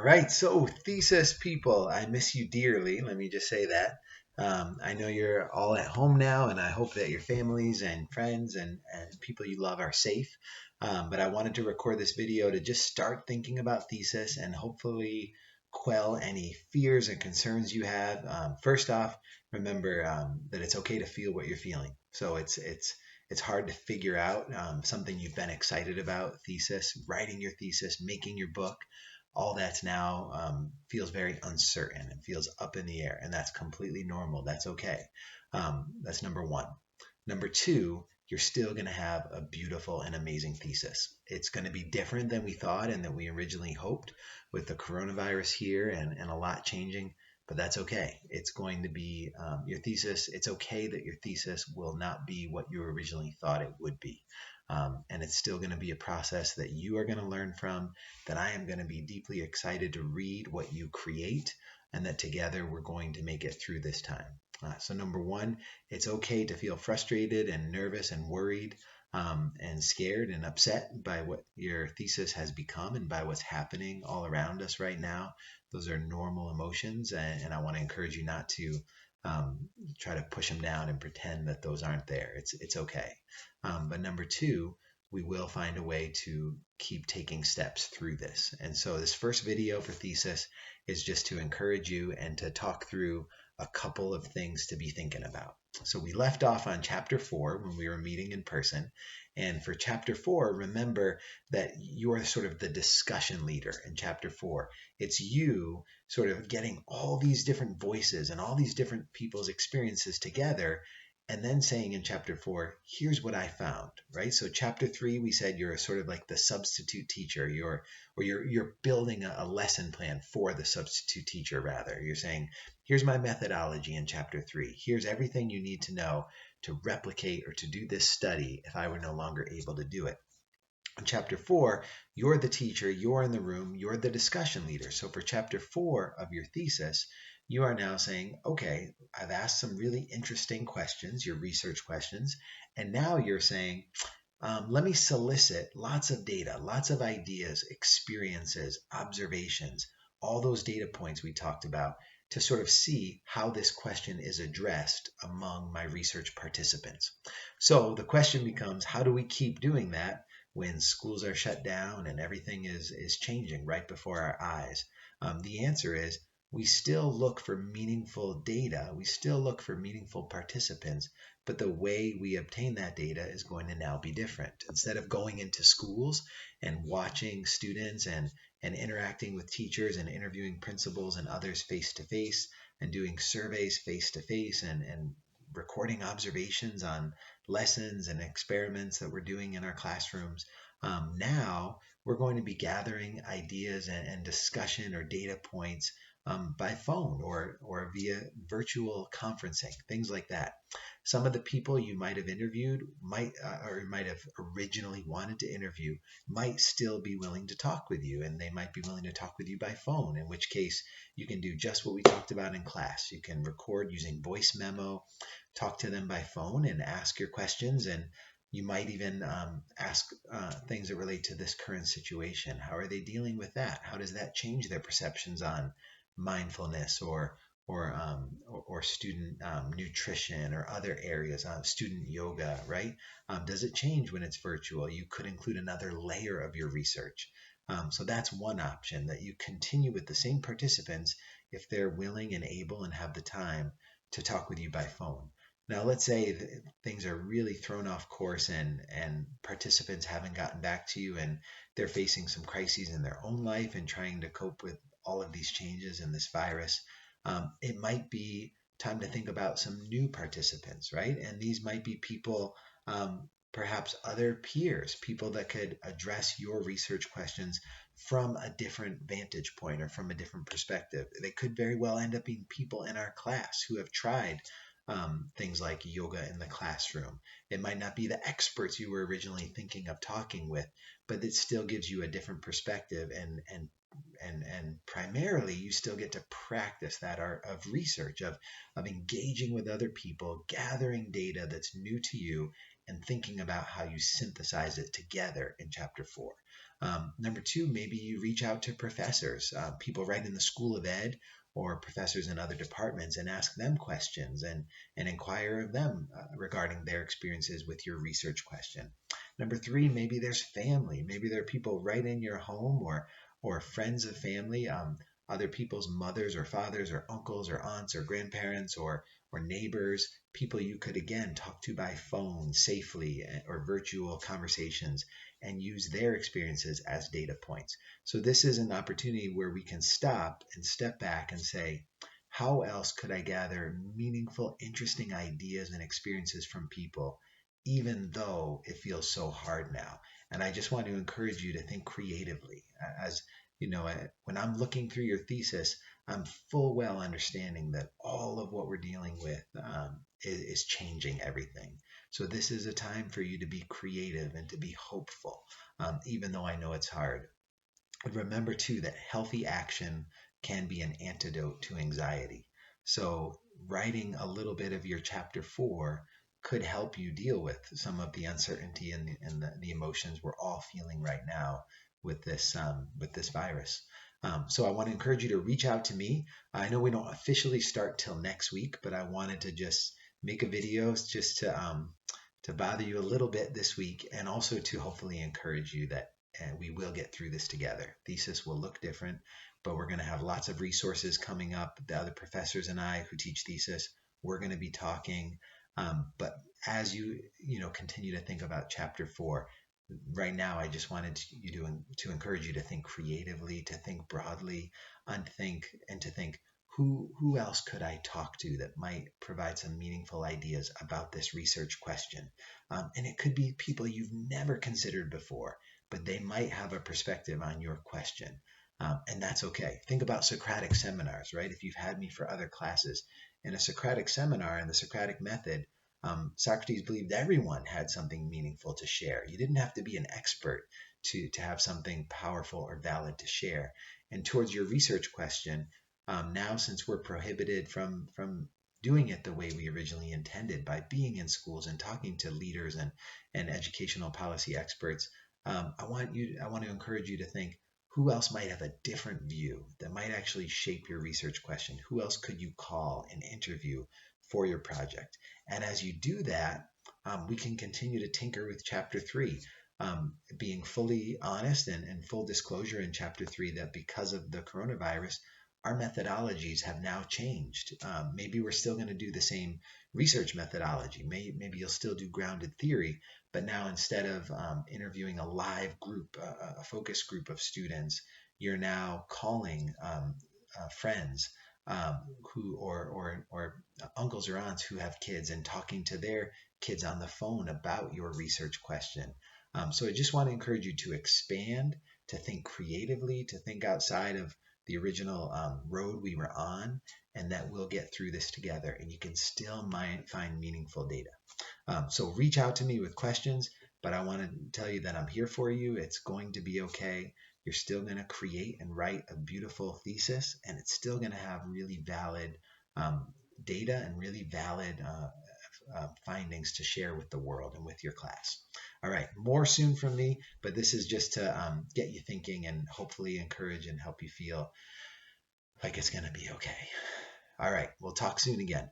right, so thesis people, I miss you dearly. Let me just say that. I know you're all at home now, and I hope that your families and friends and people you love are safe. But I wanted to record this video to just start thinking about thesis and hopefully quell any fears and concerns you have. First off, remember that it's okay to feel what you're feeling. So it's hard to figure out something you've been excited about, thesis, writing your thesis, making your book. All that's now feels very uncertain and feels up in the air, and that's completely normal. That's okay. That's number one. Number two, you're still going to have a beautiful and amazing thesis. It's going to be different than we thought and that we originally hoped with the coronavirus here and a lot changing, but that's okay. It's going to be your thesis. It's okay that your thesis will not be what you originally thought it would be. And it's still going to be a process that you are going to learn from, that I am going to be deeply excited to read what you create, and that together we're going to make it through this time. So number one, it's okay to feel frustrated and nervous and worried and scared and upset by what your thesis has become and by what's happening all around us right now. Those are normal emotions, and I want to encourage you not to try to push them down and pretend that those aren't there. It's okay. But number two, we will find a way to keep taking steps through this. And so this first video for thesis is just to encourage you and to talk through a couple of things to be thinking about. So we left off on chapter 4 when we were meeting in person. And for chapter 4, remember that you're sort of the discussion leader in chapter 4. It's you sort of getting all these different voices and all these different people's experiences together, and then saying in chapter 4, here's what I found, right? So chapter 3, we said you're sort of like the substitute teacher. You're building a lesson plan for the substitute teacher, rather. You're saying, here's my methodology in chapter 3. Here's everything you need to know to replicate or to do this study if I were no longer able to do it. In chapter 4, you're the teacher, you're in the room, you're the discussion leader. So for chapter 4 of your thesis, you are now saying, okay, I've asked some really interesting questions, your research questions, and now you're saying, let me solicit lots of data, lots of ideas, experiences, observations, all those data points we talked about to sort of see how this question is addressed among my research participants. So the question becomes, how do we keep doing that when schools are shut down and everything is changing right before our eyes? The answer is, we still look for meaningful data. We still look for meaningful participants, but the way we obtain that data is going to now be different. Instead of going into schools and watching students and interacting with teachers and interviewing principals and others face to face and doing surveys face to face and recording observations on lessons and experiments that we're doing in our classrooms, now we're going to be gathering ideas and discussion or data points by phone or via virtual conferencing, things like that. Some of the people you might have interviewed might have originally wanted to interview might still be willing to talk with you, and they might be willing to talk with you by phone, in which case you can do just what we talked about in class. You can record using voice memo, talk to them by phone and ask your questions, and you might even ask things that relate to this current situation. How are they dealing with that? How does that change their perceptions on mindfulness or student nutrition or other areas, student yoga, right? Does it change when it's virtual? You could include another layer of your research. So that's one option, that you continue with the same participants if they're willing and able and have the time to talk with you by phone. Now, let's say things are really thrown off course and participants haven't gotten back to you and they're facing some crises in their own life and trying to cope with all of these changes in this virus. It might be time to think about some new participants, right? And these might be people, perhaps other peers, people that could address your research questions from a different vantage point or from a different perspective. They could very well end up being people in our class who have tried things like yoga in the classroom. It might not be the experts you were originally thinking of talking with, but it still gives you a different perspective, and primarily you still get to practice that art of research, of engaging with other people, gathering data that's new to you, and thinking about how you synthesize it together in chapter 4. Number two, maybe you reach out to professors, people right in the School of Ed or professors in other departments, and ask them questions and inquire of them regarding their experiences with your research question. Number three, maybe there's family. Maybe there are people right in your home or friends of family, other people's mothers or fathers or uncles or aunts or grandparents or neighbors, people you could again talk to by phone safely or virtual conversations and use their experiences as data points. So this is an opportunity where we can stop and step back and say, how else could I gather meaningful, interesting ideas and experiences from people, even though it feels so hard now? And I just want to encourage you to think creatively. As you know, when I'm looking through your thesis, I'm full well understanding that all of what we're dealing with is changing everything. So this is a time for you to be creative and to be hopeful, even though I know it's hard. Remember too that healthy action can be an antidote to anxiety. So writing a little bit of your chapter 4 could help you deal with some of the uncertainty and the emotions we're all feeling right now with this virus. So I want to encourage you to reach out to me. I know we don't officially start till next week, but I wanted to just make a video just to bother you a little bit this week, and also to hopefully encourage you that we will get through this together. Thesis will look different, but we're going to have lots of resources coming up. The other professors and I who teach thesis, we're going to be talking. But as you know continue to think about chapter 4, right now I just wanted to encourage you to think creatively, to think broadly, and to think who else could I talk to that might provide some meaningful ideas about this research question. And it could be people you've never considered before, but they might have a perspective on your question. And that's okay. Think about Socratic seminars, right? If you've had me for other classes, in a Socratic seminar, in the Socratic method, Socrates believed everyone had something meaningful to share. You didn't have to be an expert to have something powerful or valid to share. And towards your research question, now since we're prohibited from doing it the way we originally intended by being in schools and talking to leaders and educational policy experts, I want to encourage you to think, who else might have a different view that might actually shape your research question? Who else could you call and interview for your project? And as you do that, we can continue to tinker with chapter 3, being fully honest and full disclosure in chapter 3 that because of the coronavirus, our methodologies have now changed. Maybe we're still going to do the same research methodology. Maybe you'll still do grounded theory, but now instead of interviewing a live group, a focus group of students, you're now calling friends who or uncles or aunts who have kids and talking to their kids on the phone about your research question. So I just want to encourage you to expand, to think creatively, to think outside of the original road we were on, and that we'll get through this together and you can still find meaningful data. So reach out to me with questions, but I want to tell you that I'm here for you. It's going to be okay. You're still going to create and write a beautiful thesis, and it's still going to have really valid data and really valid findings to share with the world and with your class. All right, more soon from me, but this is just to get you thinking and hopefully encourage and help you feel like it's going to be okay. All right, we'll talk soon again.